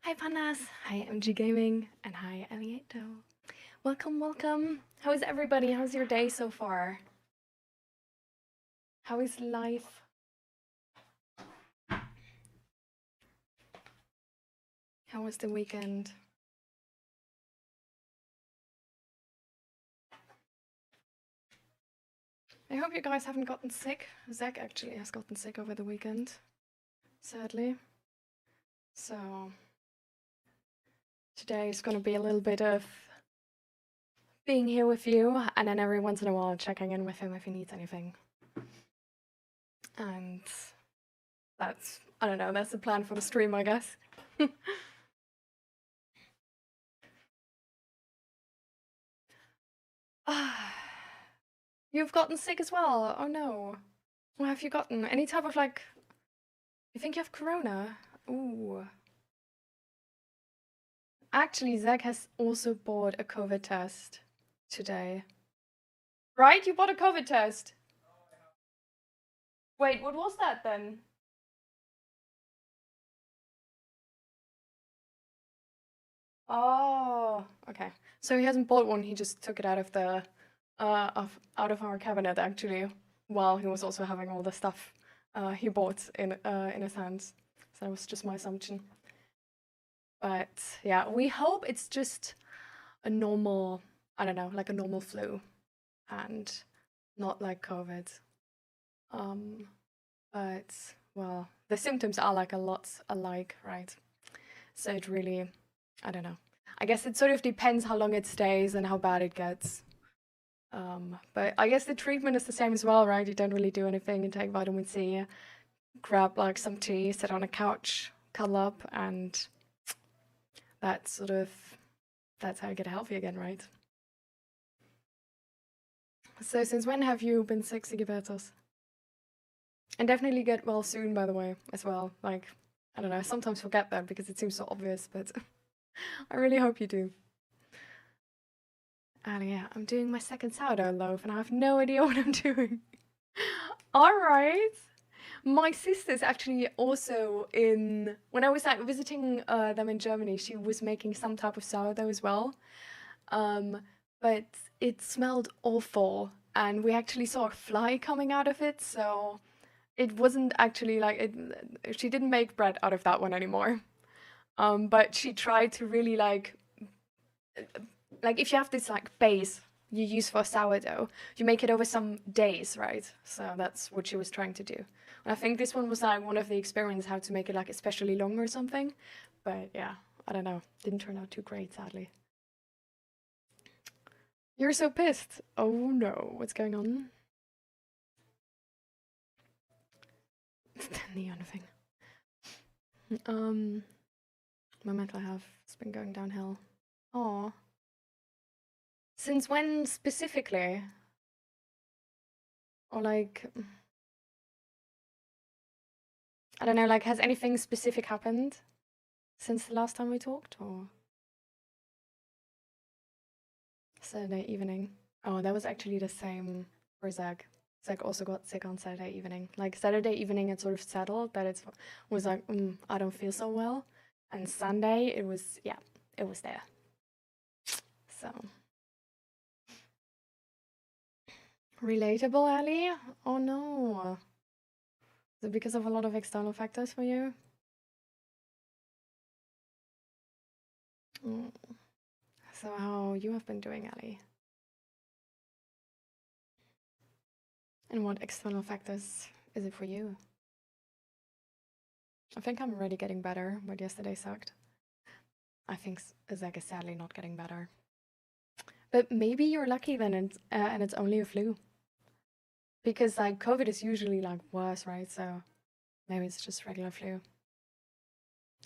Hi Panas, hi MG Gaming, and hi Elieto. Welcome, welcome. How is everybody? How's your day so far? How is life? How was the weekend? I hope you guys haven't gotten sick. Zach actually has gotten sick over the weekend, sadly. So today is going to be a little bit of being here with you, and then every once in a while checking in with him if he needs anything. And that's, I don't know, that's the plan for the stream, I guess. You've gotten sick as well? Oh no. What have you gotten? Any type of like... You think you have corona? Ooh. Actually, Zach has also bought a COVID test today. Right? You bought a COVID test? Wait, what was that then? Oh, okay. So he hasn't bought one, he just took it out of the out of our cabinet actually, while he was also having all the stuff he bought in his hands. So that was just my assumption. But yeah, we hope it's just a normal, I don't know, like a normal flu and not like COVID. But well, the symptoms are like a lot alike, right? So it really, I don't know. I guess it sort of depends how long it stays and how bad it gets. But I guess the treatment is the same as well, right? You don't really do anything, you take vitamin C, grab like some tea, sit on a couch, cuddle up, and that's how you get healthy again, right? So since when have you been sick, Sigibertos? And definitely get well soon, by the way, as well. Like, I don't know, I sometimes forget that because it seems so obvious, but I really hope you do. And yeah, I'm doing my second sourdough loaf and I have no idea what I'm doing. Alright. My sister's actually also when I was like visiting them in Germany, she was making some type of sourdough as well. But it smelled awful and we actually saw a fly coming out of it, so it wasn't actually like she didn't make bread out of that one anymore. But she tried to really like if you have this like base you use for sourdough, you make it over some days, right? So that's what she was trying to do. And I think this one was like one of the experiments how to make it like especially long or something. But yeah, I don't know. Didn't turn out too great, sadly. You're so pissed. Oh no, what's going on? The neon thing. My mental health has been going downhill. Aw. Since when specifically? Or like, I don't know, like has anything specific happened since the last time we talked, or? Saturday evening. Oh, that was actually the same for Zach. Zach also got sick on Saturday evening. Like Saturday evening it sort of settled, but it was like, I don't feel so well. And Sunday it was, yeah, it was there. So. Relatable, Ali? Oh no. Is it because of a lot of external factors for you? So how you have been doing, Ali? And what external factors is it for you? I think I'm already getting better, but yesterday sucked. I think Zach is sadly not getting better. But maybe you're lucky then, and it's only a flu. Because like COVID is usually like worse, right? So maybe it's just regular flu.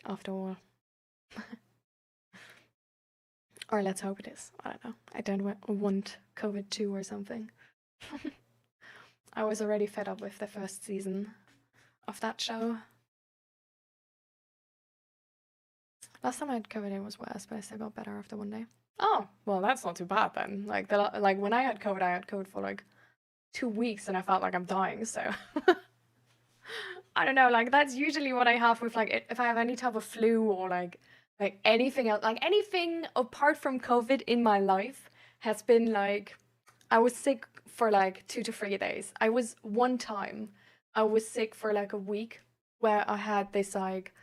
After all. Or let's hope it is. I don't know. I don't want COVID 2 or something. I was already fed up with the first season of that show. Last time I had COVID, it was worse, but I still got better after one day. Oh, well, that's not too bad then. Like when I had COVID for like 2 weeks and I felt like I'm dying, so I don't know, like that's usually what I have with like if I have any type of flu or like like anything else, like anything apart from COVID in my life has been like, I was sick for like 2 to 3 days. One time, I was sick for like a week where I had this like,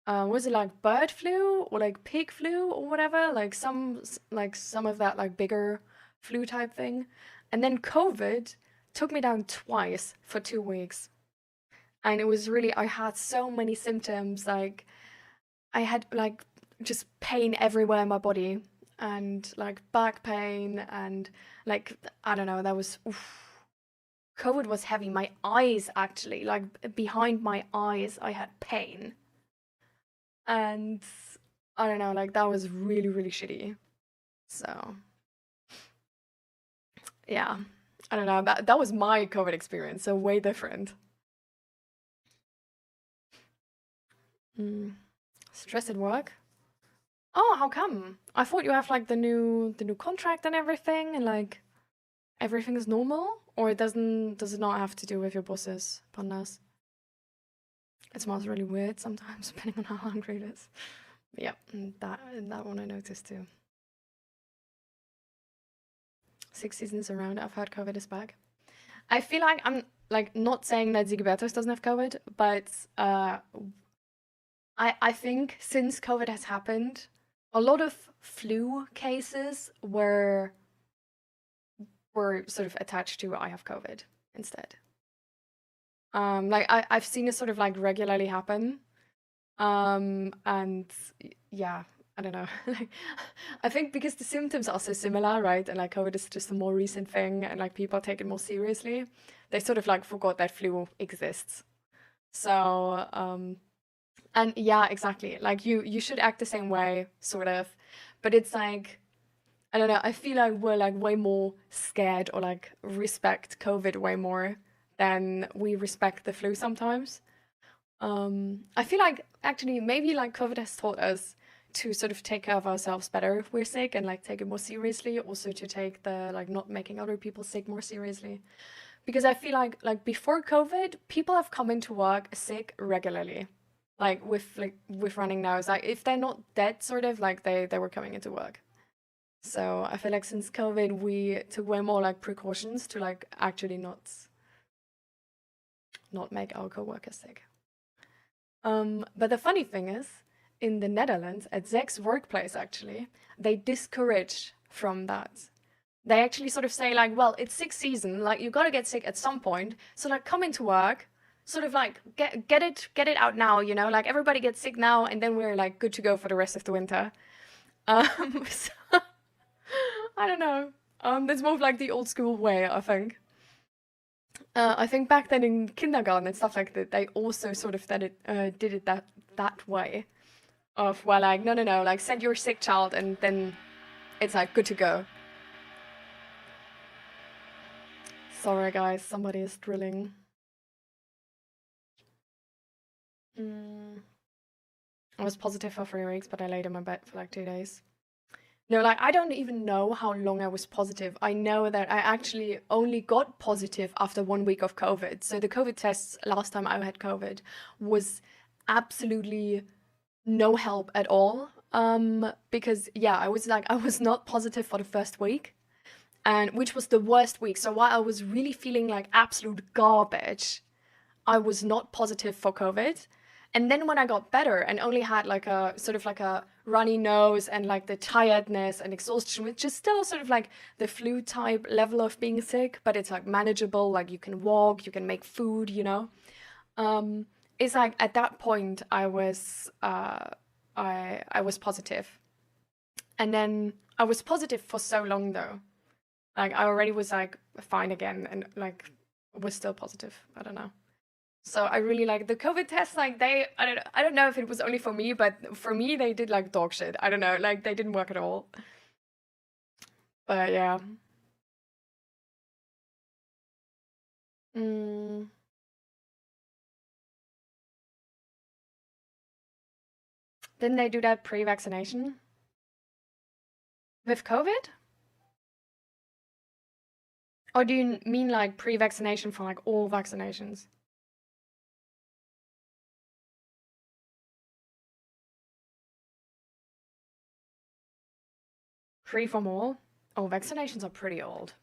was it like bird flu or like pig flu or whatever? Like some of that like bigger flu type thing. And then COVID took me down twice for 2 weeks. And it was really, I had so many symptoms. Like I had like just pain everywhere in my body and like back pain and like, I don't know, that was, oof. COVID was heavy. My eyes actually, like behind my eyes, I had pain. And I don't know, like that was really, really shitty. So yeah, I don't know, that was my COVID experience, so way different. Stress at work? Oh, how come? I thought you have like the new contract and everything, and like everything is normal, or does it not have to do with your boss's pandas? It smells really weird sometimes, depending on how hungry it is. But yeah, that one I noticed too. 6 seasons around, I've heard COVID is back. I feel like I'm like not saying that 𝔹𝕃ℂ𝔻 doesn't have COVID, but I think since COVID has happened, a lot of flu cases were sort of attached to I have COVID instead. Like I've seen it sort of like regularly happen. And yeah, I don't know. Like I think because the symptoms are so similar, right? And like COVID is just a more recent thing and like people take it more seriously. They sort of like forgot that flu exists. So and yeah, exactly. Like you should act the same way, sort of. But it's like I don't know, I feel like we're like way more scared or like respect COVID way more than we respect the flu sometimes. I feel like actually maybe like COVID has taught us to sort of take care of ourselves better if we're sick and like take it more seriously, also to take the like not making other people sick more seriously. Because I feel like before COVID, people have come into work sick regularly. Like with running nose. Like if they're not dead, sort of like they were coming into work. So I feel like since COVID we took way more like precautions to like actually not make our coworkers sick. But the funny thing is, in the Netherlands, at Zek's workplace, actually, they discourage from that. They actually sort of say like, well, it's sick season, like you gotta get sick at some point, so like come into work, sort of like get it out now, you know, like everybody gets sick now, and then we're like good to go for the rest of the winter. So, I don't know. That's more of like the old school way, I think. I think back then in kindergarten and stuff like that, they also sort of did it that way. Of well, like no, like send your sick child, and then it's like good to go. Sorry, guys, somebody is drilling. I was positive for 3 weeks, but I laid in my bed for like 2 days. No, like I don't even know how long I was positive. I know that I actually only got positive after 1 week of COVID. So the COVID tests last time I had COVID was absolutely no help at all. Because yeah, I was not positive for the first week, and which was the worst week. So while I was really feeling like absolute garbage, I was not positive for COVID. And then when I got better and only had like a sort of like a runny nose and like the tiredness and exhaustion, which is still sort of like the flu type level of being sick, but it's like manageable, like you can walk, you can make food, you know. It's like at that point I was I was positive. And then I was positive for so long though. Like I already was like fine again and like was still positive. I don't know. So I really like the COVID tests, like I don't know if it was only for me, but for me they did like dog shit. I don't know, like they didn't work at all. But yeah. Mm. Didn't they do that pre-vaccination? With COVID? Or do you mean like pre-vaccination for like all vaccinations? free from all. Oh, vaccinations are pretty old.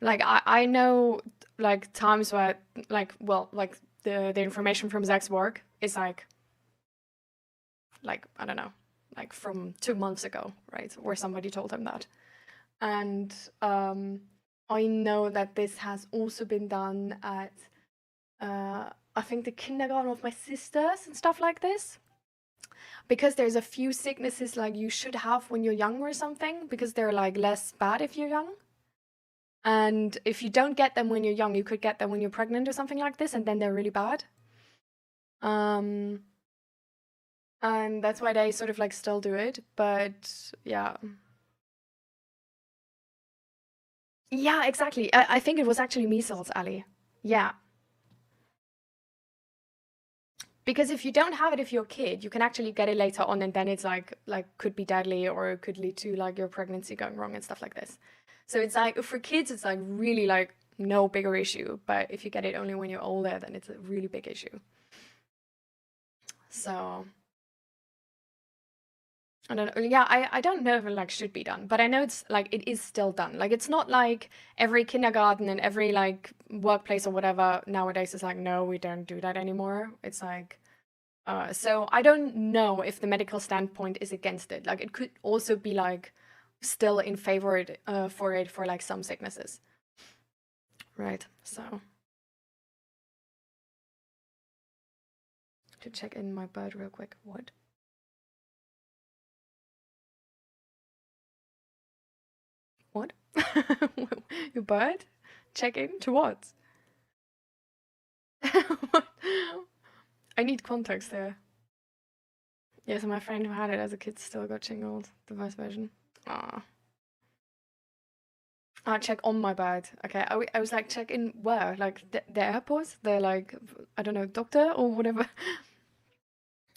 Like I know like times where like the information from Zach's work is like I don't know, like from 2 months ago, right? Where somebody told him that. And I know that this has also been done at I think the kindergarten of my sisters and stuff like this. Because there's a few sicknesses like you should have when you're young or something, because they're like less bad if you're young. And if you don't get them when you're young, you could get them when you're pregnant or something like this, and then they're really bad. And that's why they sort of like still do it. But yeah. Yeah, exactly. I think it was actually measles, Ali. Yeah. Because if you don't have it if you're a kid, you can actually get it later on, and then it's like could be deadly, or it could lead to like your pregnancy going wrong and stuff like this. So it's like for kids, it's like really like no bigger issue. But if you get it only when you're older, then it's a really big issue. So I don't know. Yeah, I don't know if it like should be done, but I know it's like it is still done. Like it's not like every kindergarten and every like workplace or whatever nowadays is like, no, we don't do that anymore. It's like so I don't know if the medical standpoint is against it. Like it could also be like still in favor for it for like some sicknesses. Right. So to check in my bird real quick. What? What? Your bird? Check in to what? What? I need context there. Yeah, so my friend who had it as a kid still got shingled, the first version. Ah. Check on my bird. Okay, I was like, check in where? Like the airport? The like, I don't know, doctor or whatever.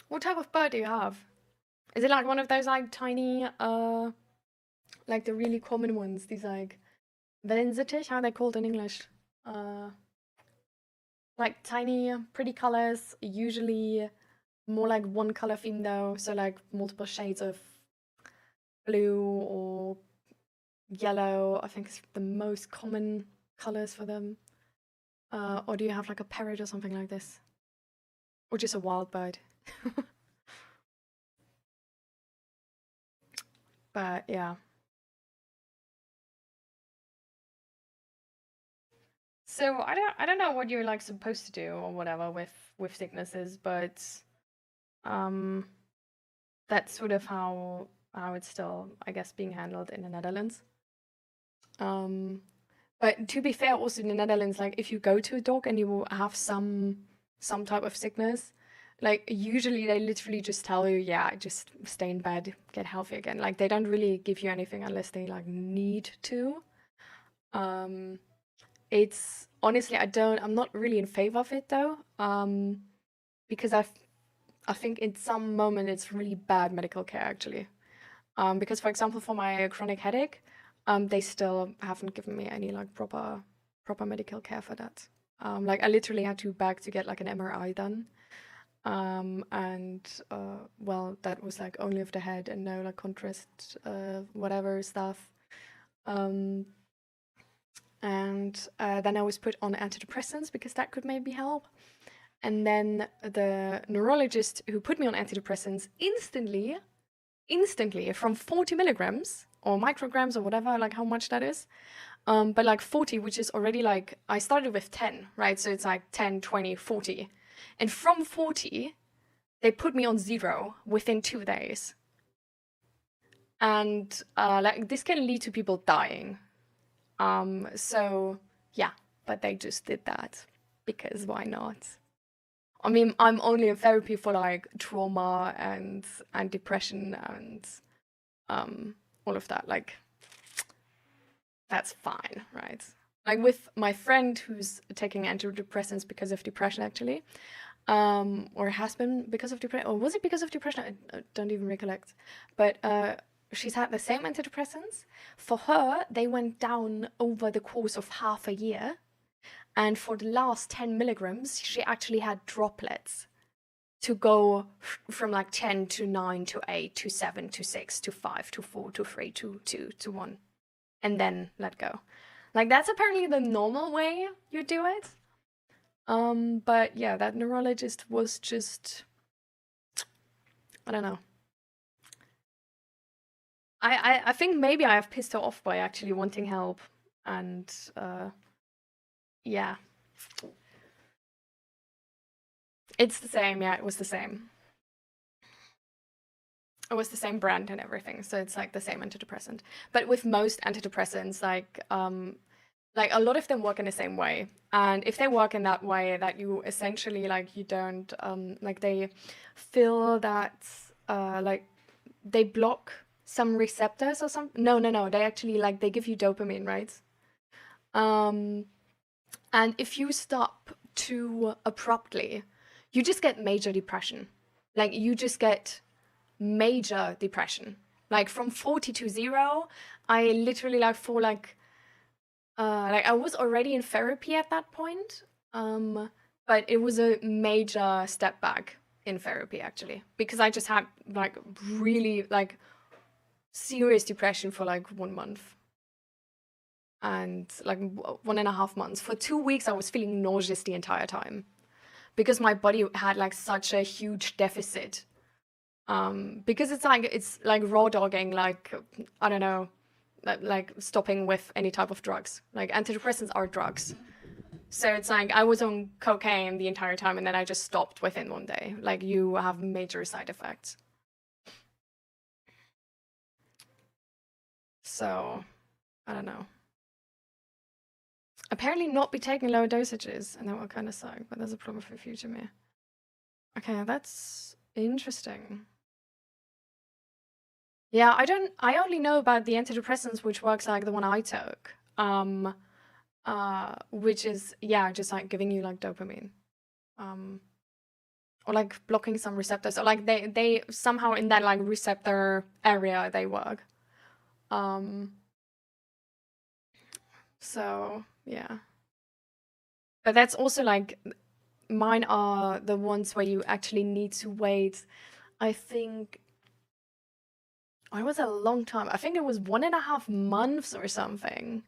What type of bird do you have? Is it like one of those like tiny, like the really common ones? These like Wellensittich, how are they called in English? Like tiny, pretty colors, usually more like one color theme though, so like multiple shades of blue or yellow, I think is the most common colors for them. Or do you have like a parrot or something like this? Or just a wild bird? But yeah. So I don't know what you're like supposed to do or whatever with sicknesses, but that's sort of how it's still, I guess, being handled in the Netherlands. But to be fair, also in the Netherlands, like if you go to a doc and you will have some type of sickness, like usually they literally just tell you, yeah, just stay in bed, get healthy again. Like they don't really give you anything unless they like need to. It's honestly, I'm not really in favor of it though, because I think in some moment it's really bad medical care actually. Because for example, for my chronic headache, they still haven't given me any like proper medical care for that. Like I literally had to beg to get like an MRI done. And well, that was like only of the head and no like contrast, whatever stuff. And then I was put on antidepressants because that could maybe help. And then the neurologist who put me on antidepressants instantly from 40 milligrams or micrograms or whatever, like how much that is. But like 40, which is already like, I started with 10, right? So it's like 10, 20, 40. And from 40, they put me on 0 within 2 days. And like this can lead to people dying. So yeah, but they just did that because why not? I mean, I'm only in therapy for like trauma and depression and all of that. Like, that's fine, right? Like with my friend who's taking antidepressants because of depression, actually, or has been because of depression, or was it because of depression? I don't even recollect. But she's had the same antidepressants. For her, they went down over the course of half a year. And for the last 10 milligrams, she actually had droplets. to go from like 10 to 9 to 8 to 7 to 6 to 5 to 4 to 3 to 2 to 1, and then let go. Like, that's apparently the normal way you do it. But yeah, that neurologist was just, I don't know. I think maybe I have pissed her off by actually wanting help, and yeah. It's the same, yeah, it was the same. It was the same brand and everything, so it's like the same antidepressant. But with most antidepressants, like a lot of them work in the same way. And if they work in that way, that you essentially, like, you don't, like, they feel that, like, they block some receptors or something. No, they actually, like, they give you dopamine, right? And if you stop too abruptly, you just get major depression. Like, you just get major depression. Like, from 40 to 0, I literally, like, for, like, I was already in therapy at that point, but it was a major step back in therapy, actually, because I just had, like, really, like, serious depression for, like, 1 month. And, like, 1.5 months. For 2 weeks, I was feeling nauseous the entire time, because my body had, like, such a huge deficit. Because it's like raw dogging, like, I don't know, like stopping with any type of drugs. Like, antidepressants are drugs. So it's like I was on cocaine the entire time, and then I just stopped within 1 day. Like, you have major side effects. So, I don't know. Apparently not be taking lower dosages, and that will kind of suck, but there's a problem for future me. Okay, that's interesting. Yeah, I only know about the antidepressants, which works like the one I took. Which is, yeah, just like giving you like dopamine. Or like blocking some receptors, or like they somehow in that like receptor area they work. So yeah. But that's also like, mine are the ones where you actually need to wait. I think it was a long time. I think it was 1.5 months or something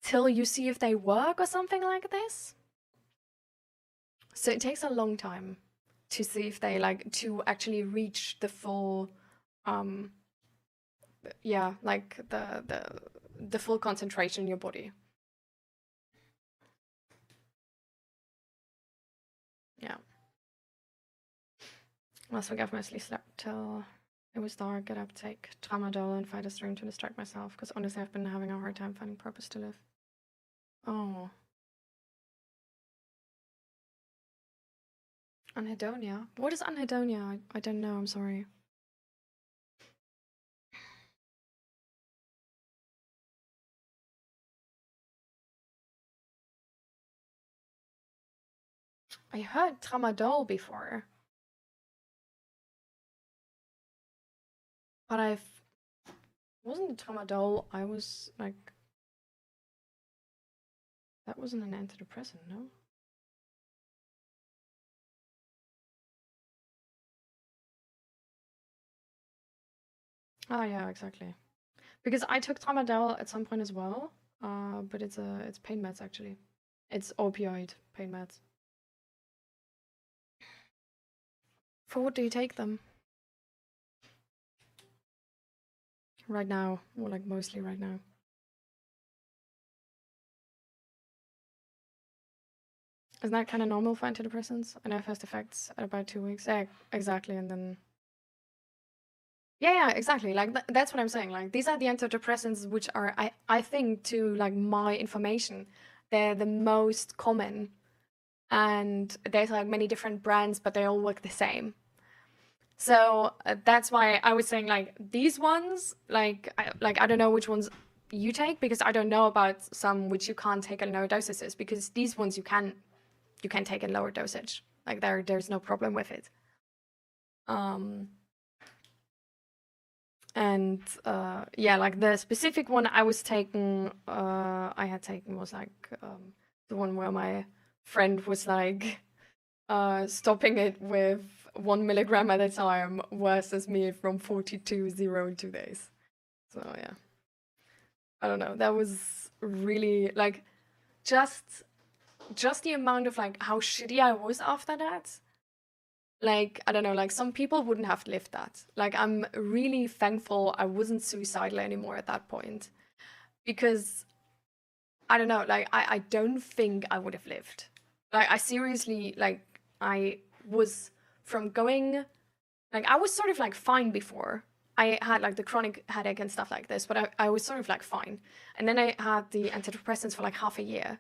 till you see if they work or something like this. So it takes a long time to see if they like to actually reach the full, yeah, like the full concentration in your body. Yeah. Last week I've mostly slept till it was dark, get up, take tramadol, and fight a stream to distract myself, because honestly I've been having a hard time finding purpose to live. Oh. Anhedonia? What is anhedonia? I don't know, I'm sorry. I heard tramadol before. But wasn't it tramadol, I was like, that wasn't an antidepressant, no? Oh yeah, exactly. Because I took tramadol at some point as well, but it's pain meds actually. It's opioid pain meds. For what do you take them? Right now, or like mostly right now. Isn't that kind of normal for antidepressants? I know first effects at about 2 weeks. Yeah, exactly, and then. Yeah, exactly. Like that's what I'm saying. Like, these are the antidepressants which are, I think, to like my information, they're the most common, and there's like many different brands, but they all work the same. So that's why I was saying like these ones, like I don't know which ones you take, because I don't know about some which you can't take in lower dosages, because these ones you can take in lower dosage. Like there's no problem with it. And yeah, like the specific one I was taking, I had taken was like the one where my friend was like stopping it with 1 milligram at a time versus me from 42 0 in 2 days. So yeah, I don't know. That was really like just the amount of like how shitty I was after that. Like, I don't know, like some people wouldn't have lived that. Like, I'm really thankful I wasn't suicidal anymore at that point, because I don't know, like I don't think I would have lived. Like, I seriously, like, I was from going, like, I was sort of like fine before. I had like the chronic headache and stuff like this, but I was sort of like fine. And then I had the antidepressants for like half a year,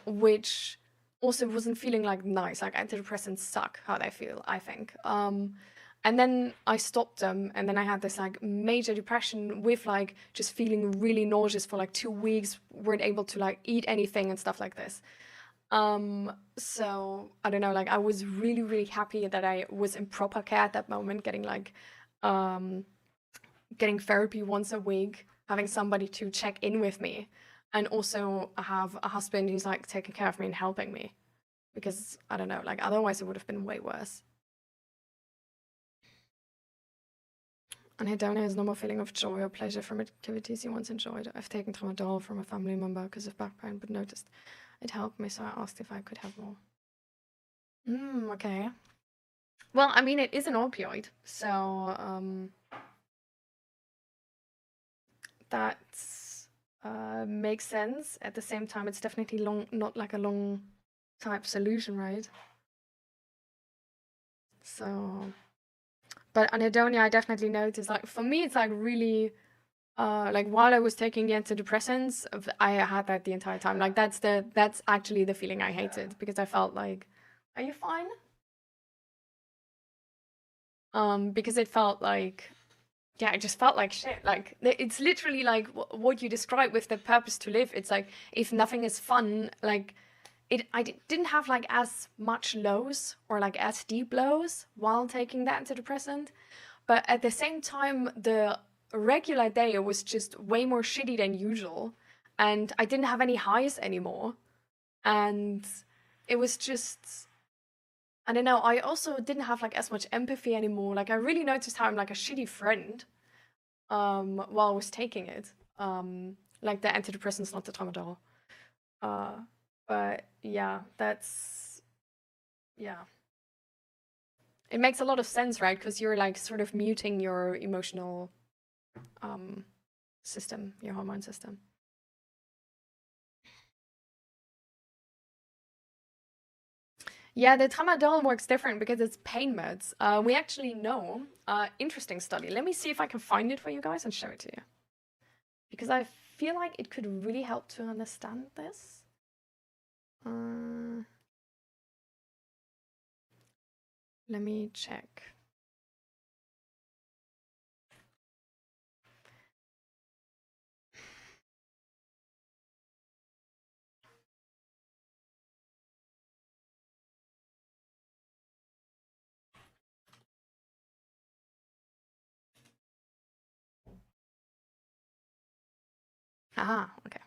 which also wasn't feeling like nice. Like, antidepressants suck how they feel, I think. And then I stopped them, and then I had this like major depression with like just feeling really nauseous for like 2 weeks, weren't able to like eat anything and stuff like this. So I don't know, like I was really, really happy that I was in proper care at that moment, getting like getting therapy once a week, having somebody to check in with me, and also have a husband who's like taking care of me and helping me, because I don't know, like otherwise it would have been way worse. Anhedonia is normal feeling of joy or pleasure from activities you once enjoyed. I've taken tramadol from a family member because of back pain, but noticed it helped me, so I asked if I could have more. Okay. Well, I mean, it is an opioid, so that makes sense. At the same time, it's definitely not like a long type solution, right? So, but anhedonia, I definitely noticed, like for me, it's like really like while I was taking the antidepressants, I had that the entire time. Like that's actually the feeling I hated, because I felt like, are you fine? Because it felt like, yeah, it just felt like shit. Like it's literally like what you described with the purpose to live. It's like if nothing is fun, like I didn't have like as much lows or like as deep lows while taking the antidepressant, but at the same time, the regular day was just way more shitty than usual, and I didn't have any highs anymore, and it was just, I don't know, I also didn't have like as much empathy anymore. Like I really noticed how I'm like a shitty friend while I was taking it, like the antidepressants, not the tramadol. But yeah, yeah, it makes a lot of sense, right? Because you're like sort of muting your emotional system, your hormone system. Yeah, the tramadol works different because it's pain meds. We actually know, interesting study. Let me see if I can find it for you guys and show it to you, because I feel like it could really help to understand this. Let me check. Ah, okay.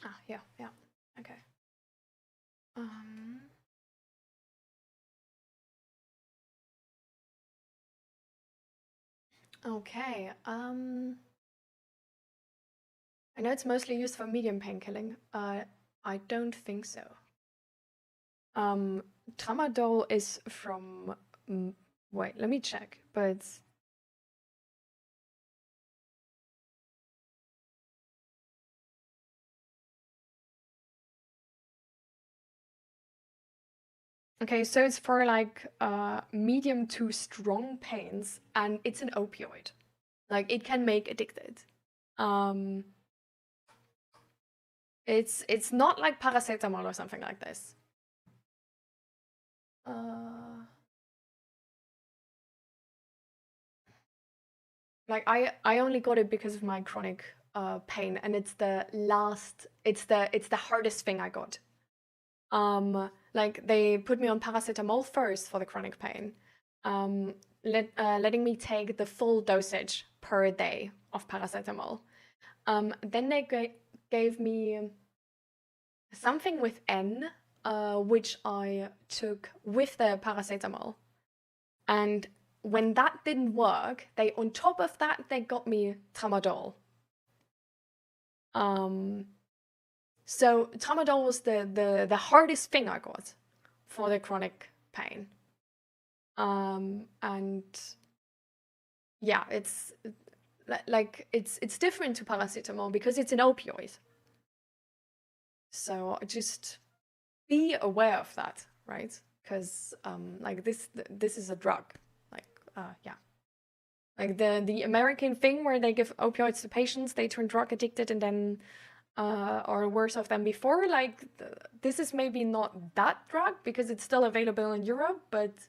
Ah, yeah, okay. Okay, I know it's mostly used for medium pain killing. I don't think so. Tramadol is from, wait, let me check, but Okay, so it's for like medium to strong pains, and it's an opioid. Like it can make addicted. It's not like paracetamol or something like this. Like I only got it because of my chronic pain, and it's the hardest thing I got. Like they put me on paracetamol first for the chronic pain, letting me take the full dosage per day of paracetamol. Then they gave me something with N, which I took with the paracetamol. And when that didn't work, on top of that, they got me tramadol. So tramadol was the hardest thing I got for the chronic pain. And yeah, it's like it's different to paracetamol because it's an opioid. So just be aware of that, right? Because like this is a drug. Like yeah. Like the American thing where they give opioids to patients, they turn drug addicted and then or worse off than before. Like this is maybe not that drug because it's still available in Europe, but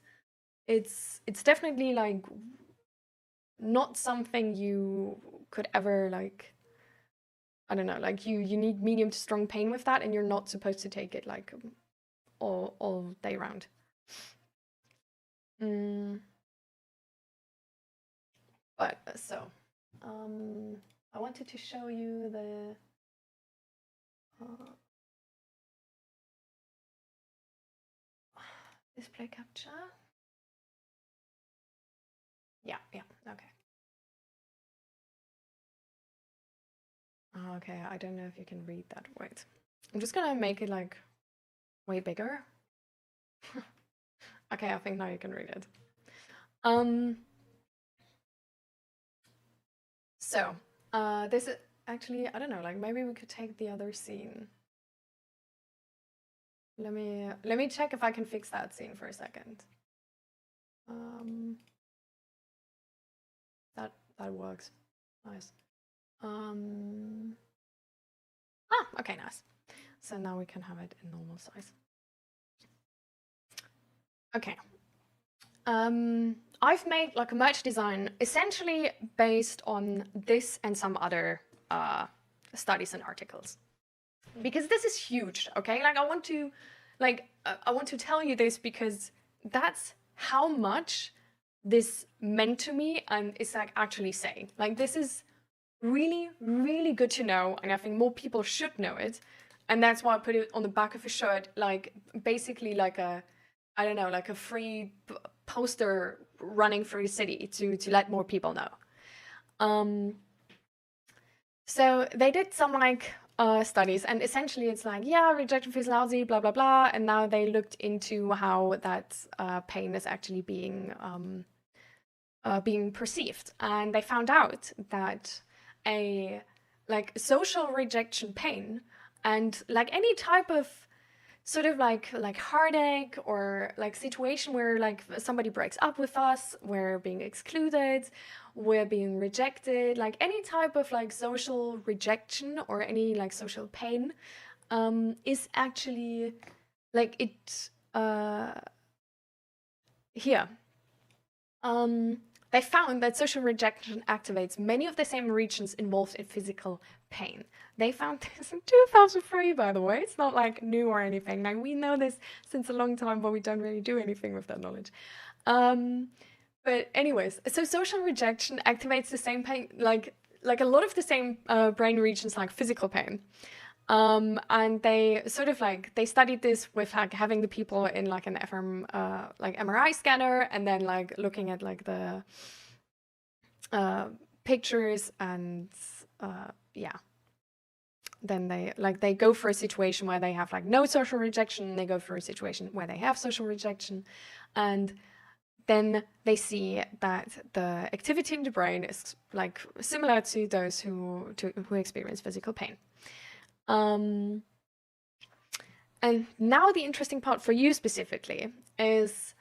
it's definitely like not something you could ever like, I don't know, like you need medium to strong pain with that, and you're not supposed to take it like all day round. But so I wanted to show you the display capture. Yeah, okay. Okay, I don't know if you can read that. Wait, I'm just gonna make it like way bigger. Okay, I think now you can read it. So this is actually, I don't know, like maybe we could take the other scene. Let me check if I can fix that scene for a second. That works. Nice. Okay, nice. So now we can have it in normal size. Okay. I've made like a merch design essentially based on this and some other studies and articles, because this is huge. Okay, like I want to tell you this because that's how much this meant to me and is like actually saying. Like this is really, really good to know, and I think more people should know it. And that's why I put it on the back of a shirt, like basically like a, I don't know, like a free poster running through the city to let more people know. So they did some like studies, and essentially it's like, yeah, rejection feels lousy, blah blah blah, and now they looked into how that pain is actually being perceived, and they found out that a like social rejection pain and like any type of sort of like heartache or like situation where like somebody breaks up with us, we're being excluded, we're being rejected, like any type of like social rejection or any like social pain is actually like it here. They found that social rejection activates many of the same regions involved in physical pain. They found this in 2003, by the way. It's not like new or anything. Like we know this since a long time, but we don't really do anything with that knowledge. But anyways, so social rejection activates the same pain, like a lot of the same brain regions like physical pain. And they sort of like, they studied this with like having the people in like an MRI scanner, and then like looking at like the pictures, and yeah. Then they go for a situation where they have like no social rejection, they go for a situation where they have social rejection, and then they see that the activity in the brain is like similar to those who experience physical pain. And now the interesting part for you specifically is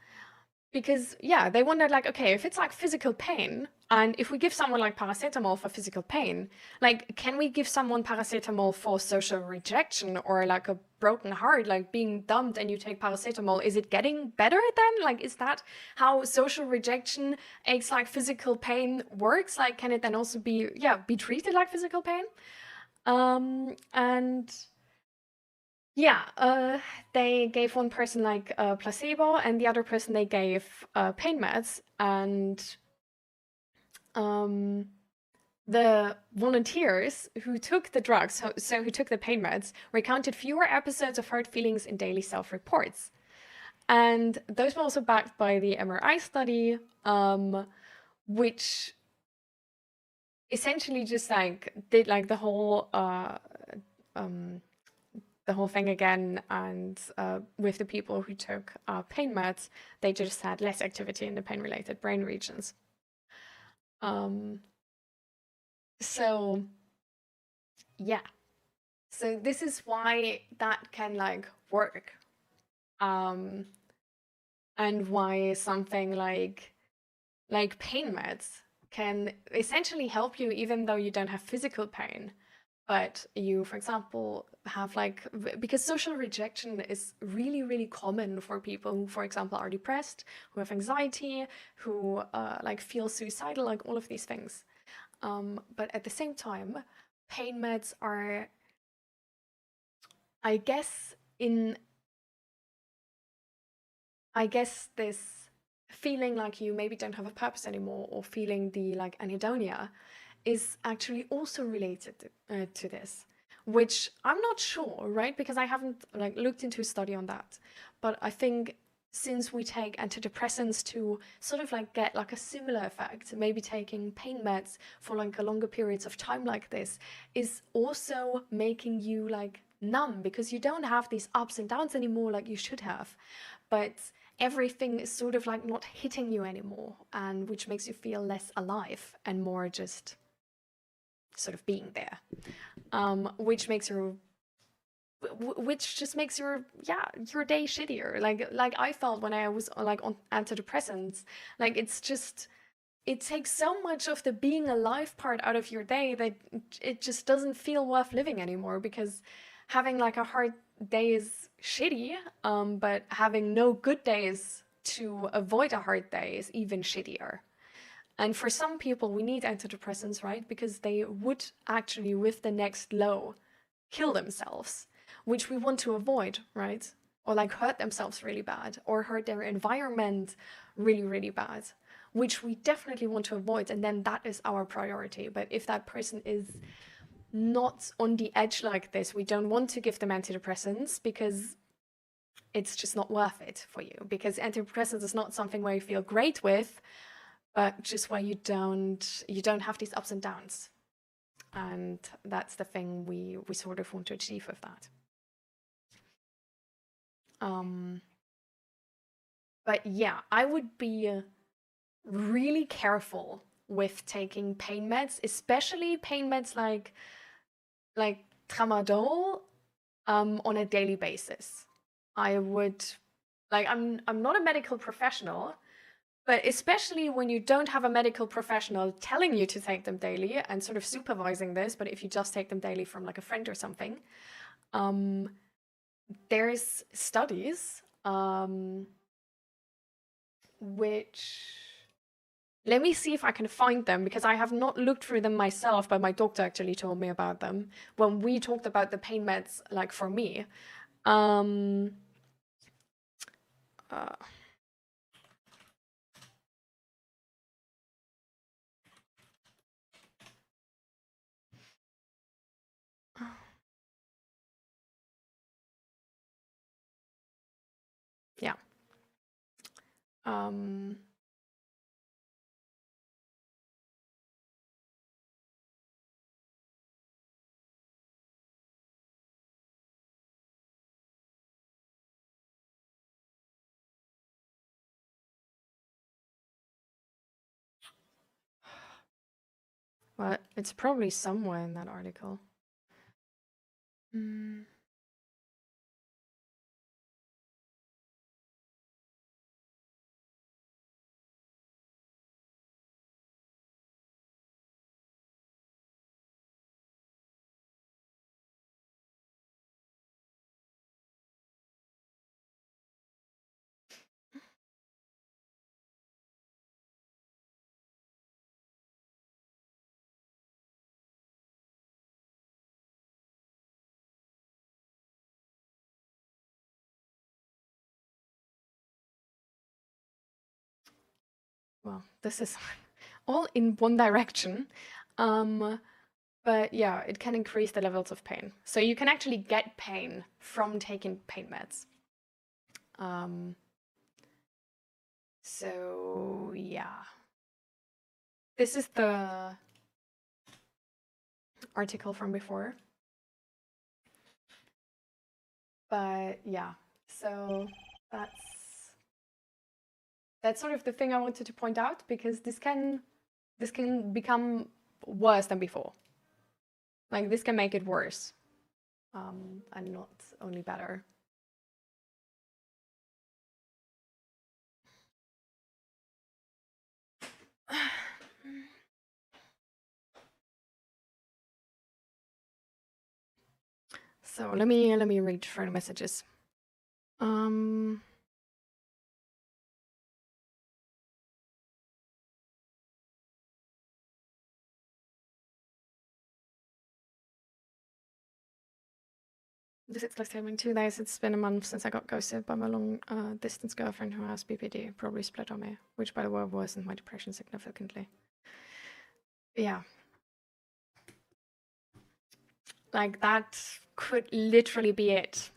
because, yeah, they wondered like, okay, if it's like physical pain, and if we give someone like paracetamol for physical pain, like, can we give someone paracetamol for social rejection or like a broken heart, like being dumped and you take paracetamol? Is it getting better then? Like, is that how social rejection aches like physical pain works? Like, can it then also be, yeah, be treated like physical pain? And yeah, they gave one person like a placebo, and the other person they gave pain meds, and the volunteers who took the drugs, so who took the pain meds, recounted fewer episodes of hurt feelings in daily self-reports. And those were also backed by the MRI study, which essentially just like did like the whole thing again, and with the people who took pain meds, they just had less activity in the pain-related brain regions. So yeah, so this is why that can like work, and why something like pain meds can essentially help you even though you don't have physical pain. But you, for example, have like, because social rejection is really, really common for people who, for example, are depressed, who have anxiety, who like feel suicidal, like all of these things. But at the same time, pain meds are, I guess this feeling like you maybe don't have a purpose anymore, or feeling the like anhedonia, is actually also related to this, which I'm not sure, right? Because I haven't like looked into a study on that. But I think since we take antidepressants to sort of like get like a similar effect, maybe taking pain meds for like a longer periods of time like this is also making you like numb, because you don't have these ups and downs anymore like you should have. But everything is sort of like not hitting you anymore, and which makes you feel less alive and more just sort of being there, which just makes your day shittier. Like I felt when I was like on antidepressants, like it takes so much of the being alive part out of your day that it just doesn't feel worth living anymore, because having like a hard day is shitty, but having no good days to avoid a hard day is even shittier. And for some people, we need antidepressants, right? Because they would actually, with the next low, kill themselves, which we want to avoid, right? Or like hurt themselves really bad, or hurt their environment really, really bad, which we definitely want to avoid. And then that is our priority. But if that person is not on the edge like this, we don't want to give them antidepressants, because it's just not worth it for you. Because antidepressants is not something where you feel great with, but just where you don't have these ups and downs. And that's the thing we sort of want to achieve with that. But yeah, I would be really careful with taking pain meds, especially pain meds like tramadol, on a daily basis. I would, like, I'm not a medical professional, but especially when you don't have a medical professional telling you to take them daily and sort of supervising this, but if you just take them daily from like a friend or something, there's studies which, let me see if I can find them, because I have not looked through them myself, but my doctor actually told me about them when we talked about the pain meds, like for me. Yeah. Well, it's probably somewhere in that article. well, this is all in one direction. But yeah, it can increase the levels of pain. So you can actually get pain from taking pain meds. So yeah, this is the article from before. But yeah, so that's sort of the thing I wanted to point out, because this can become worse than before. Like, this can make it worse, and not only better. So let me read through the messages. It's like saying 2 days. It's been a month since I got ghosted by my long distance girlfriend who has BPD. Probably split on me, which by the way worsened my depression significantly. Yeah. Like, that could literally be it.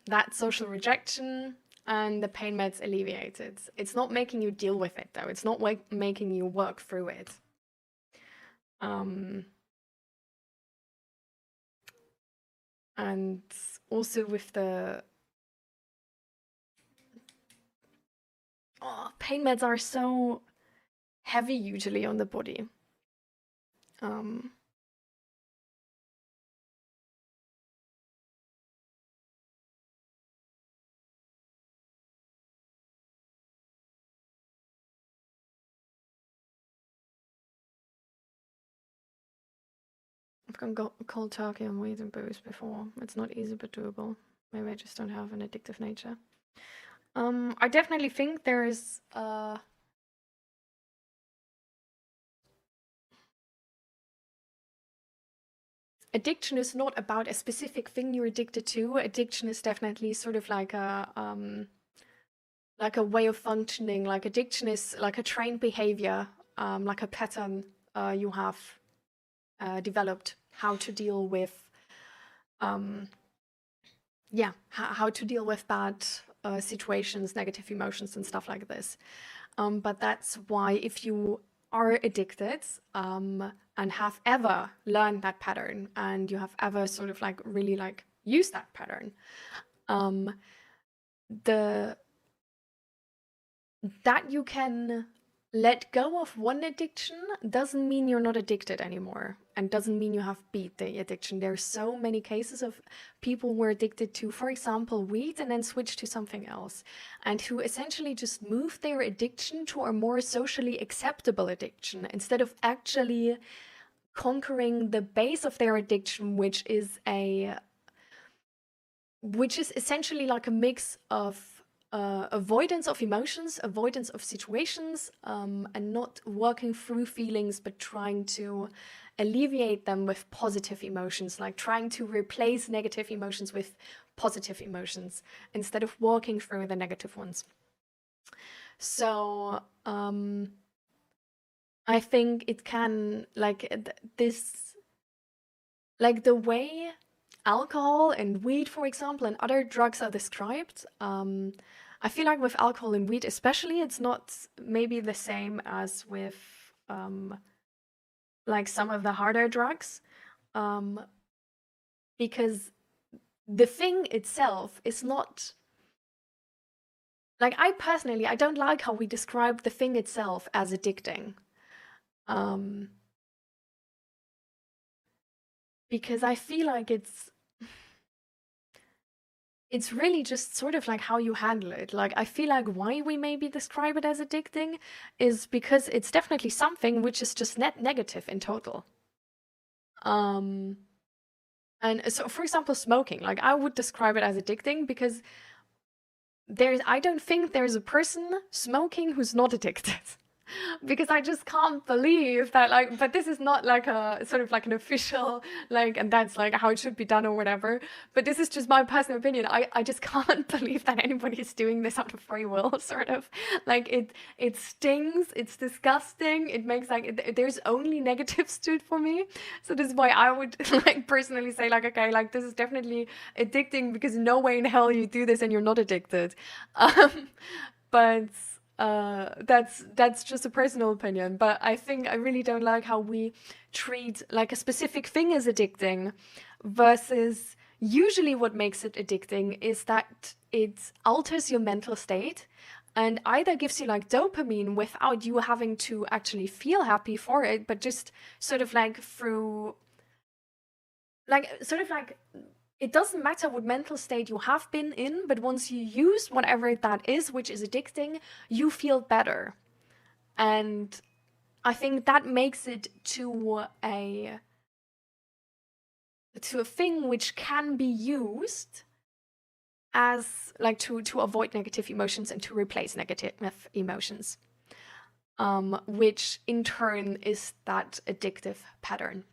That social rejection and the pain meds alleviate it. It's not making you deal with it, though. It's not like making you work through it. And also with the pain meds are so heavy usually on the body. I've gone cold turkey on weed and booze before. It's not easy but doable. Maybe I just don't have an addictive nature. I definitely think there's addiction is not about a specific thing you're addicted to. Addiction is definitely sort of like a way of functioning. Like, addiction is like a trained behavior, like a pattern you have developed, how to deal with how to deal with bad situations, negative emotions and stuff like this. But that's why, if you are addicted and have ever learned that pattern, and you have ever sort of like really like used that pattern, that you can let go of one addiction doesn't mean you're not addicted anymore, and doesn't mean you have beat the addiction. There's so many cases of people who are addicted to, for example, weed, and then switch to something else, and who essentially just move their addiction to a more socially acceptable addiction, instead of actually conquering the base of their addiction, which is essentially like a mix of avoidance of emotions, avoidance of situations, and not working through feelings, but trying to alleviate them with positive emotions, like trying to replace negative emotions with positive emotions instead of working through the negative ones. So I think it can, like, like the way alcohol and weed, for example, and other drugs are described, I feel like with alcohol and weed especially, it's not maybe the same as with like some of the harder drugs, because the thing itself is not, like, I don't like how we describe the thing itself as addicting, because I feel like it's really just sort of like how you handle it. Like, I feel like why we maybe describe it as addicting is because it's definitely something which is just net negative in total. And so, for example, smoking, like, I would describe it as addicting because I don't think there's a person smoking who's not addicted. because I just can't believe that, like, but this is not like a sort of like an official, like, and that's like how it should be done or whatever, but this is just my personal opinion. I just can't believe that anybody is doing this out of free will, sort of. Like, it stings, it's disgusting, it makes like, there's only negatives to it for me. So this is why I would like personally say, like, okay, like, this is definitely addicting, because no way in hell you do this and you're not addicted. But that's just a personal opinion. But I think I really don't like how we treat like a specific thing as addicting, versus usually what makes it addicting is that it alters your mental state and either gives you like dopamine without you having to actually feel happy for it, but just sort of like through, like, sort of like, it doesn't matter what mental state you have been in, but once you use whatever that is, which is addicting, you feel better. And I think that makes it to a thing which can be used as like to avoid negative emotions and to replace negative emotions, which in turn is that addictive pattern.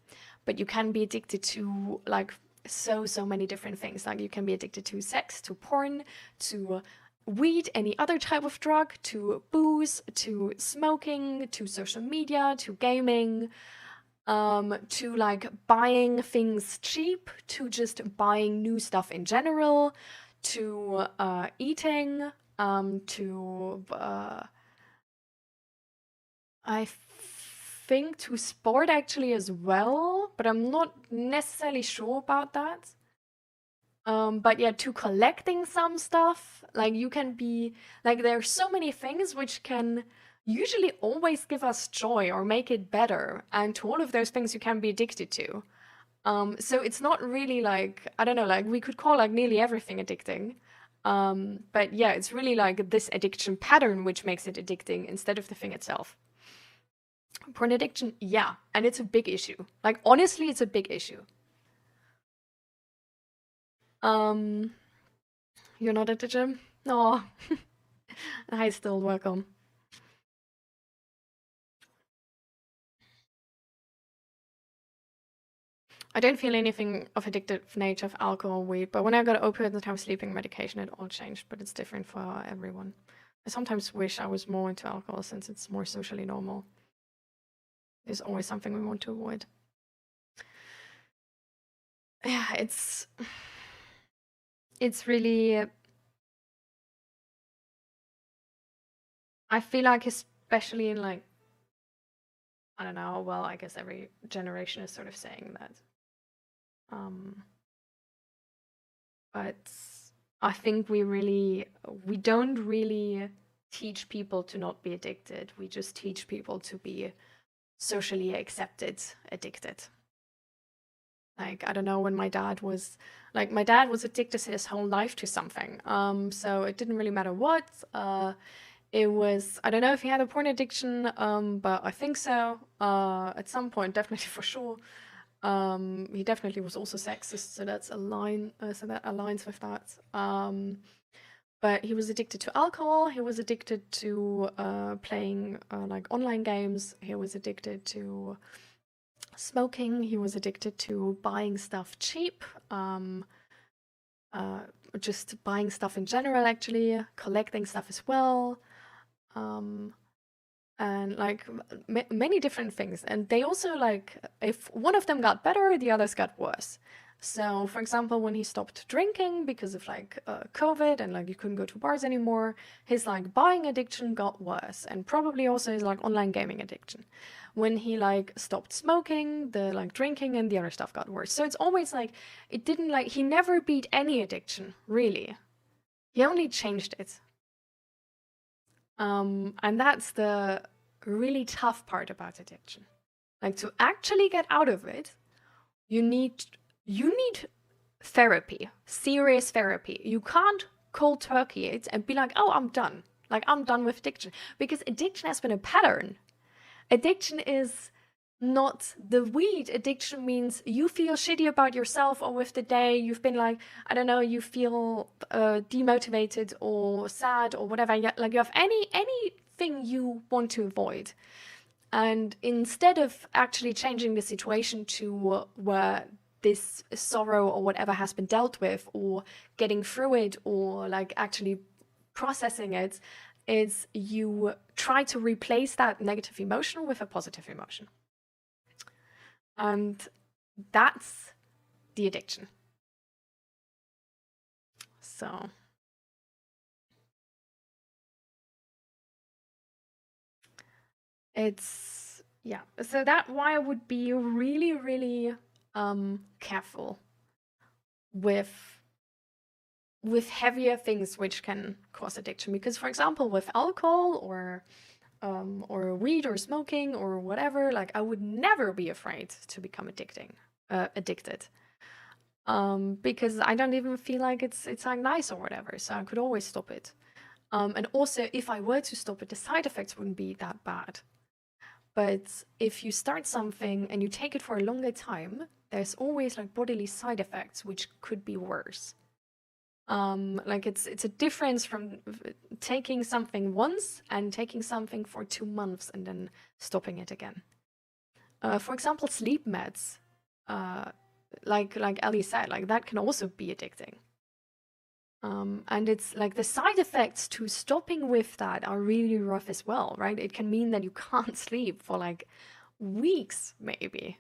But you can be addicted to like so many different things. Like, you can be addicted to sex, to porn, to weed, any other type of drug, to booze, to smoking, to social media, to gaming, to like buying things cheap, to just buying new stuff in general, to eating, to I think to sport actually as well, but I'm not necessarily sure about that. But yeah, to collecting some stuff, like, you can be like, there are so many things which can usually always give us joy or make it better, and to all of those things you can be addicted to. So it's not really like, I don't know, like, we could call like nearly everything addicting. But yeah, it's really like this addiction pattern which makes it addicting instead of the thing itself. Porn addiction, yeah, and it's a big issue. Like, honestly, it's a big issue. You're not at the gym? No. Hi, still, welcome. I don't feel anything of addictive nature of alcohol or weed, but when I got opioids and time sleeping medication, it all changed, but it's different for everyone. I sometimes wish I was more into alcohol since it's more socially normal. There's always something we want to avoid. Yeah, it's really, I feel like, especially in like, I don't know, well, I guess every generation is sort of saying that. But I think we don't really teach people to not be addicted. We just teach people to be socially accepted addicted. Like, I don't know, when my dad was addicted his whole life to something. So it didn't really matter what. It was, I don't know if he had a porn addiction, but I think so. At some point, definitely, for sure. He definitely was also sexist, so that's a line. So that aligns with that. But he was addicted to alcohol. He was addicted to playing like online games. He was addicted to smoking. He was addicted to buying stuff cheap. Just buying stuff in general, actually, collecting stuff as well. And like many different things. And they also, like, if one of them got better, the others got worse. So, for example, when he stopped drinking because of like COVID and like you couldn't go to bars anymore, his like buying addiction got worse, and probably also his like online gaming addiction. When he like stopped smoking, the like drinking and the other stuff got worse. So it's always like, it didn't, like, he never beat any addiction, really. He only changed it. And that's the really tough part about addiction. Like, to actually get out of it, you need therapy, serious therapy. You can't cold turkey it and be like, oh, I'm done. Like, I'm done with addiction. Because addiction has been a pattern. Addiction is not the weed. Addiction means you feel shitty about yourself or with the day. You've been like, I don't know, you feel demotivated or sad or whatever. Like, you have any thing you want to avoid. And instead of actually changing the situation to where this sorrow or whatever has been dealt with, or getting through it, or like actually processing it, is you try to replace that negative emotion with a positive emotion. And that's the addiction. So it's, yeah, so that's why I would be really, really careful with heavier things which can cause addiction. Because, for example, with alcohol or weed or smoking or whatever, like, I would never be afraid to become addicted. Because I don't even feel like it's like nice or whatever, so I could always stop it. And also, if I were to stop it, the side effects wouldn't be that bad. But if you start something and you take it for a longer time, there's always like bodily side effects which could be worse. Like it's a difference from taking something once and taking something for 2 months and then stopping it again. For example, sleep meds, like Ellie said, like that can also be addicting. And it's like the side effects to stopping with that are really rough as well, right? It can mean that you can't sleep for like weeks, maybe.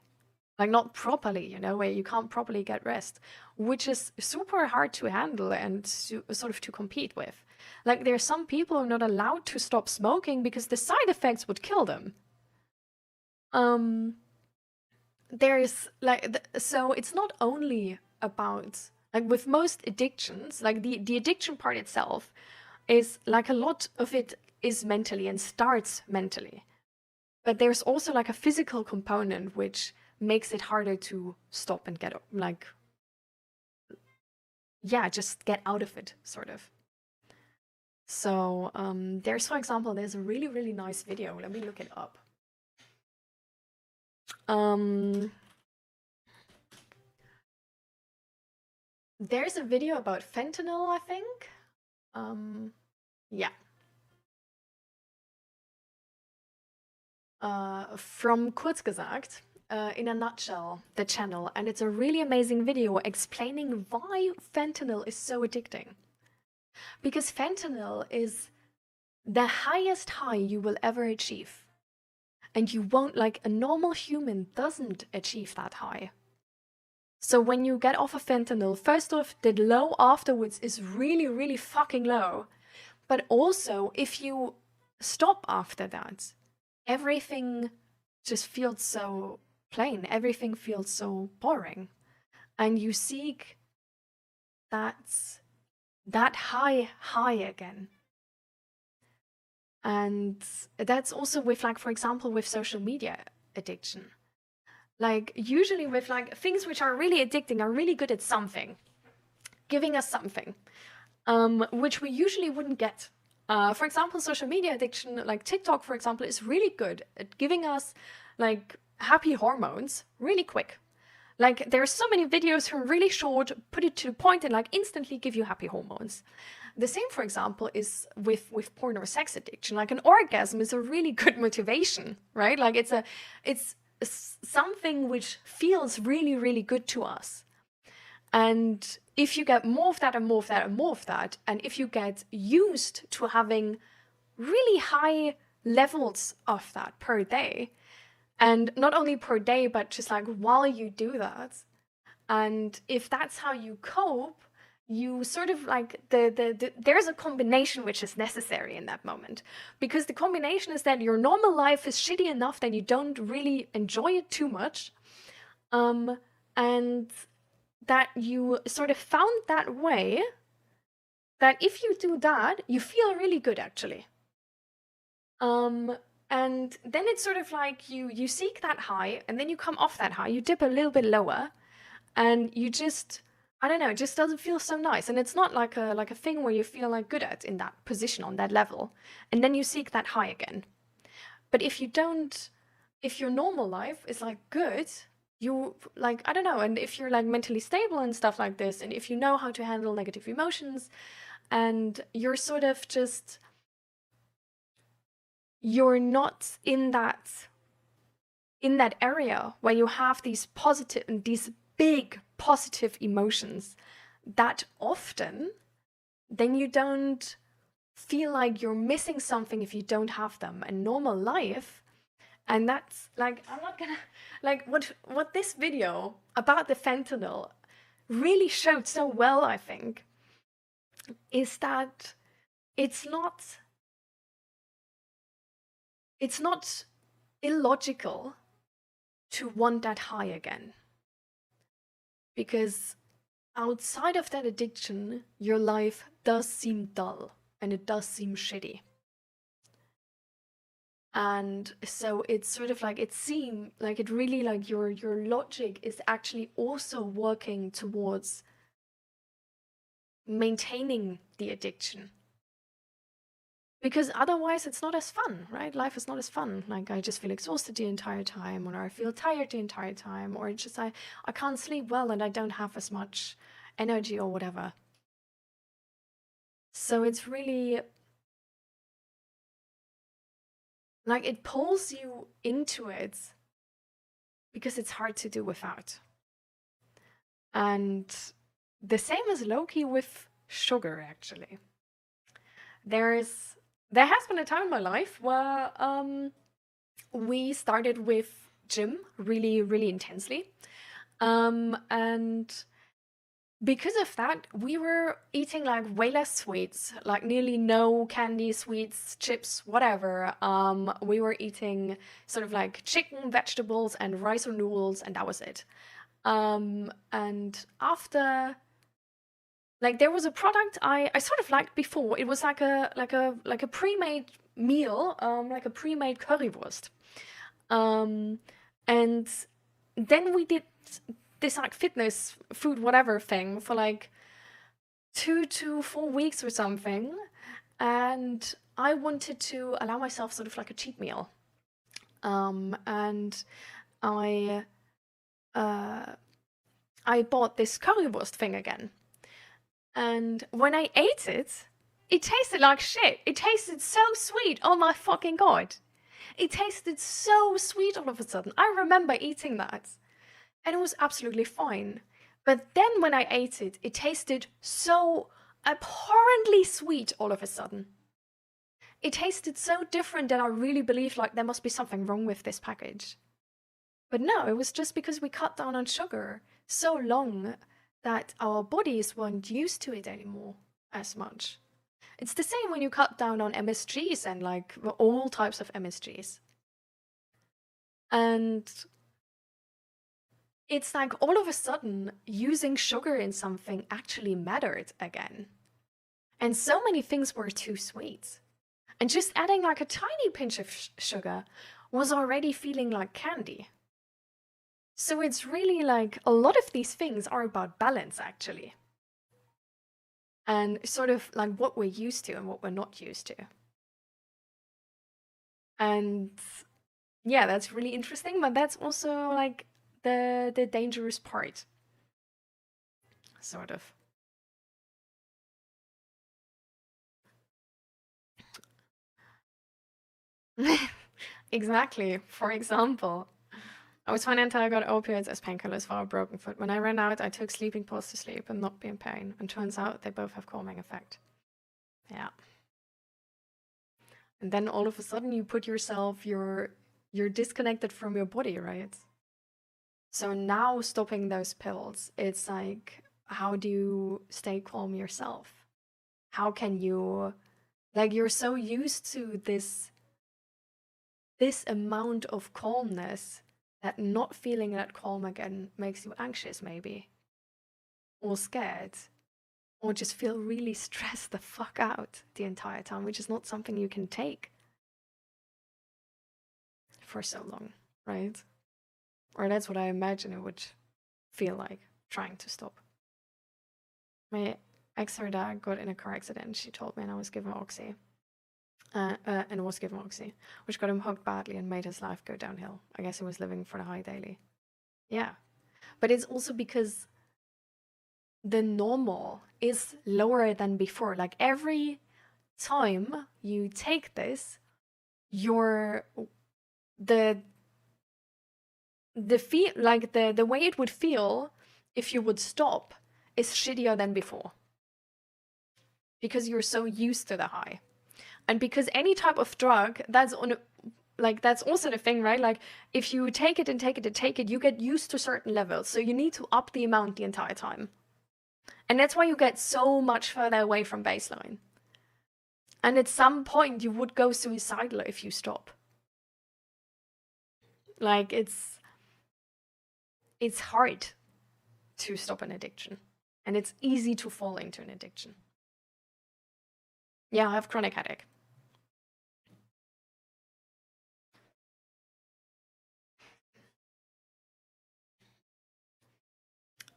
Like not properly, you know, where you can't properly get rest, which is super hard to handle and sort of to compete with. Like there are some people who are not allowed to stop smoking because the side effects would kill them. There's like, so it's not only about, like with most addictions, like the addiction part itself is like a lot of it is mentally and starts mentally. But there's also like a physical component which makes it harder to stop and get like, yeah, just get out of it, sort of. So there's, for example, there's a really, really nice video. Let me look it up. There's a video about fentanyl, I think. Yeah. From Kurzgesagt, in a nutshell, the channel, and it's a really amazing video explaining why fentanyl is so addicting. Because fentanyl is the highest high you will ever achieve. And you won't, like, a normal human doesn't achieve that high. So when you get off of fentanyl, first off, the low afterwards is really, really fucking low. But also, if you stop after that, everything just feels so plain. Everything feels so boring. And you seek that high again. And that's also with, like, for example, with social media addiction. Like, usually with, like, things which are really addicting are really good at something, giving us something, which we usually wouldn't get. For example, social media addiction, like TikTok, for example, is really good at giving us, like, happy hormones really quick. Like, there are so many videos who are really short, put it to the point, and, like, instantly give you happy hormones. The same, for example, is with porn or sex addiction. Like, an orgasm is a really good motivation, right? Like, it's something which feels really, really good to us. And if you get more of that and more of that and more of that, and if you get used to having really high levels of that per day, and not only per day, but just like while you do that, and if that's how you cope, you sort of like there's a combination which is necessary in that moment, because the combination is that your normal life is shitty enough that you don't really enjoy it too much, and that you sort of found that way that if you do that, you feel really good, actually. And then it's sort of like you seek that high, and then you come off that high, you dip a little bit lower, and you just, I don't know, it just doesn't feel so nice. And it's not like a thing where you feel like good at in that position on that level, and then you seek that high again. But if you don't, if your normal life is like good, you like, I don't know, and if you're like mentally stable and stuff like this, and if you know how to handle negative emotions, and you're sort of just you're not in that area where you have these big positive emotions that often, then you don't feel like you're missing something if you don't have them in normal life. And that's like, I'm not gonna, like, what this video about the fentanyl really showed so well, I think, is that it's not illogical to want that high again. Because outside of that addiction, your life does seem dull and it does seem shitty. And so it's sort of like, it seemed like it really, like your logic is actually also working towards maintaining the addiction. Because otherwise it's not as fun, right? Life is not as fun. Like, I just feel exhausted the entire time, or I feel tired the entire time, or it's just I can't sleep well and I don't have as much energy or whatever. So it's really like, it pulls you into it because it's hard to do without. And the same as low-key with sugar, actually. There has been a time in my life where we started with gym really, really intensely. And because of that, we were eating like way less sweets, like nearly no candy, sweets, chips, whatever. We were eating sort of like chicken, vegetables, and rice or noodles, and that was it. And after, like, there was a product I sort of liked before. It was like a pre-made meal, like a pre-made currywurst. And then we did this like fitness food whatever thing for like 2 to 4 weeks or something, and I wanted to allow myself sort of like a cheat meal, and I bought this currywurst thing again, and when I ate it, it tasted like shit. It tasted so sweet. Oh my fucking god, it tasted so sweet all of a sudden. I remember eating that and it was absolutely fine. But then when I ate it, it tasted so abhorrently sweet all of a sudden. It tasted so different that I really believed like there must be something wrong with this package. But no, it was just because we cut down on sugar so long that our bodies weren't used to it anymore as much. It's the same when you cut down on MSGs and like all types of MSGs. And it's like all of a sudden using sugar in something actually mattered again. And so many things were too sweet. And just adding like a tiny pinch of sugar was already feeling like candy. So it's really like a lot of these things are about balance, actually. And sort of like what we're used to and what we're not used to. And yeah, that's really interesting, but that's also like the dangerous part, sort of. Exactly. For example, I was fine until I got opioids as painkillers for a broken foot. When I ran out, I took sleeping pills to sleep and not be in pain. And turns out they both have calming effect. Yeah. And then all of a sudden you put yourself, you're disconnected from your body, right? So now stopping those pills, it's like, how do you stay calm yourself? How can you, like, you're so used to this amount of calmness that not feeling that calm again makes you anxious, maybe, or scared, or just feel really stressed the fuck out the entire time, which is not something you can take for so long, right? Or that's what I imagine it would feel like, trying to stop. My ex, her dad, got in a car accident, she told me, and I was given Oxy. Which got him hooked badly and made his life go downhill. I guess he was living for the high daily. Yeah. But it's also because the normal is lower than before. Like every time you take this, your the way it would feel if you would stop is shittier than before, because you're so used to the high. And because any type of drug, that's also the thing, right? Like, if you take it and take it and take it, you get used to certain levels, so you need to up the amount the entire time. And that's why you get so much further away from baseline. And at some point you would go suicidal if you stop. Like, it's hard to stop an addiction, and it's easy to fall into an addiction. Yeah, I have chronic headache.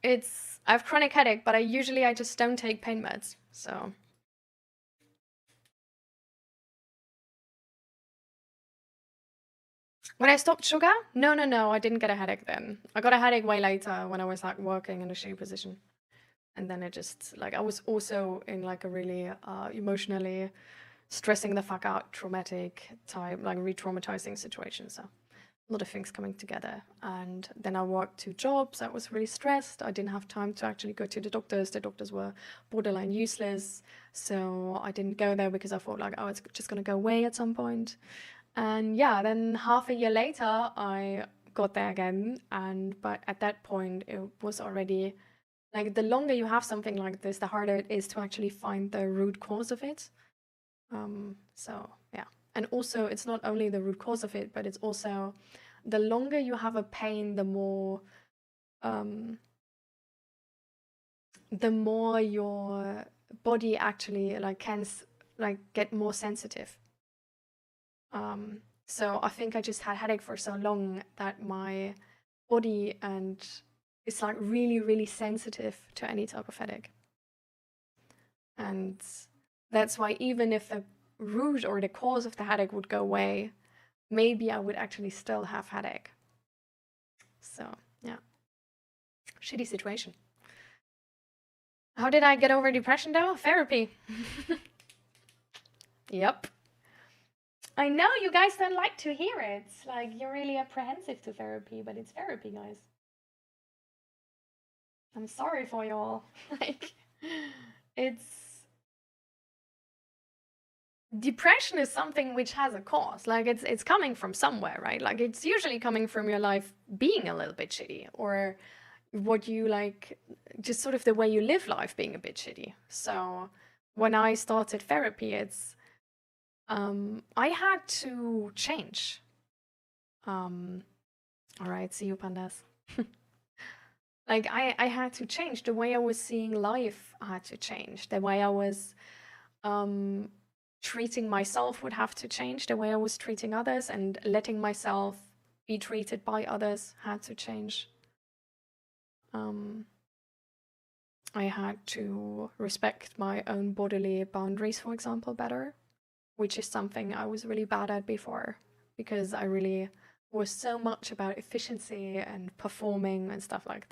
I have chronic headache, but I just don't take pain meds, so. When I stopped sugar? No, I didn't get a headache then. I got a headache way later when I was like working in a shitty position. And then it just, like, I was also in like a really emotionally stressing the fuck out, traumatic type, like re-traumatizing situation. So a lot of things coming together. And then I worked 2 jobs. I was really stressed. I didn't have time to actually go to the doctors. The doctors were borderline useless. So I didn't go there because I thought like, oh, it's just gonna go away at some point. And yeah, then half a year later, I got there again. But at that point, it was already, like, the longer you have something like this, the harder it is to actually find the root cause of it. So yeah. And also, it's not only the root cause of it, but it's also the longer you have a pain, the more your body actually can get more sensitive. So I think I just had headache for so long that my body is like really, really sensitive to any type of headache. And that's why even if the root or the cause of the headache would go away, maybe I would actually still have headache. So yeah, shitty situation. How did I get over depression though? Therapy. Yep. I know you guys don't like to hear it. Like, you're really apprehensive to therapy, but it's therapy, guys. I'm sorry for you all. Like, depression is something which has a cause. Like, it's coming from somewhere, right? Like, it's usually coming from your life being a little bit shitty, or what you like, just sort of the way you live life being a bit shitty. So when I started therapy, I had to change. All right, see you, pandas. Like, I had to change. The way I was seeing life had to change. The way I was treating myself would have to change. The way I was treating others and letting myself be treated by others had to change. I had to respect my own bodily boundaries, for example, better, which is something I was really bad at before, because I really was so much about efficiency and performing and stuff like